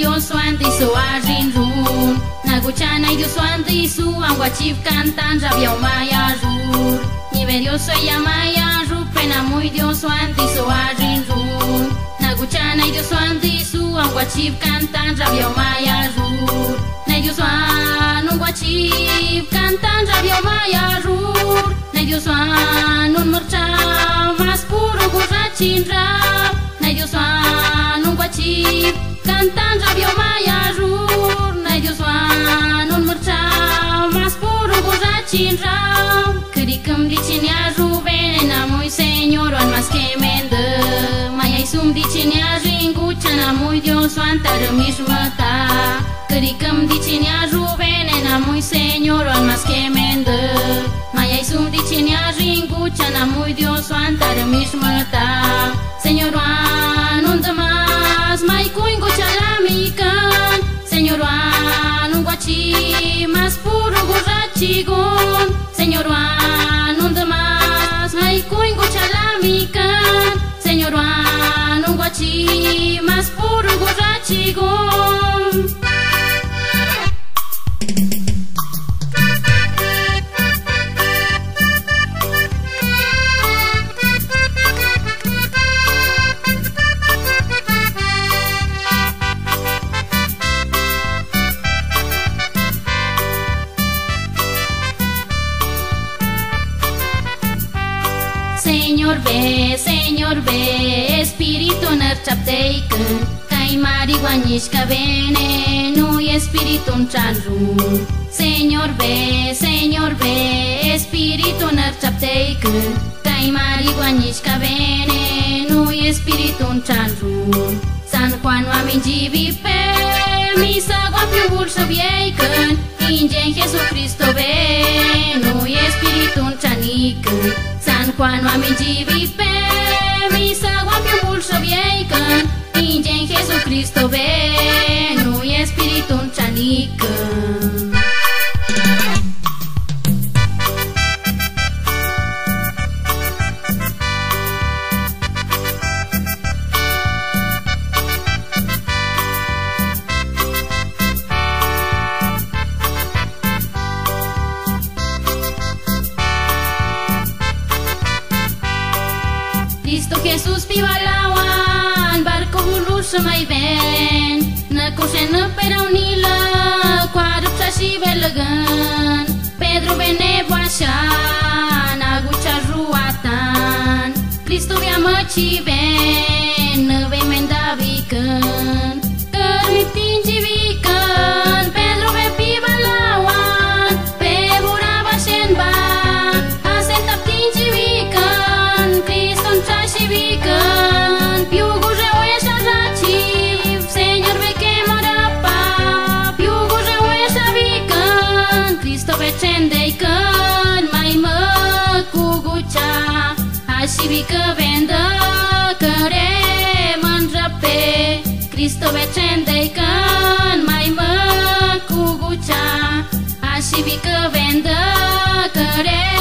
Dios suante so arin run Naguchana Dios suante su anguachif cantan rabia maya rur Nive Dios soy maya rur pena muy Dios suante so arin run Naguchana Dios suante su anguachif cantan rabia maya rur Na Dios suan anguachif cantan rabia maya rur Na Dios suan un marcha más puro borrachin rap Na Dios suan anguachif cantan rabia maya rur Na Dios suan un marcha más puro borrachin rap Kerikam dicin ya ruben na muy señor an más que mende Maya sum dicin ya ringu chana muy Dios suan tarmish mata Kerikam dicin ya ruben na muy señor an más que mende Maya sum dicin ya ringu chana muy Dios suan tarmish mata Señor wan un damas mai kuingo chalamikan Señor wan un guachi más puro borrachigon Señor wan un damas mai kuingo chalamikan Señor wan un guachi más puro borrachigon Señor ve, espíritu nerchapteiken Kai marihuanish kabene, no y espíritu chalrun Señor ve, espíritu nerchapteiken Kai marihuanish kabene, no y espíritu chalrun San Juan wa minjivipe, misa guapiu burso vieiken Ingen Jesucristo ve, no y espíritu chaniken San Juan wa minjivipe, misa guapiu burso vieiken Ingen Jesucristo ve, no y espíritu chaniken Cristo Jesús pibalawan barco bulus may ben na kusen pero nila kwarup sa sibelagan Pedro bene buasya nagucha ruatan Cristo biamachi ben na be mendavikan kermitin jivikan Pedro be pibalawan be buraba senba asentap tinjivikan Cristo Chashivikan Piugu reuesha rachif Señor ve que morapa Piugu reuesha vikan Cristo ve chendeikan Maima kugucha Ashivika venda Kare manrape Cristo ve chendeikan Maima kugucha Ashivika venda Kare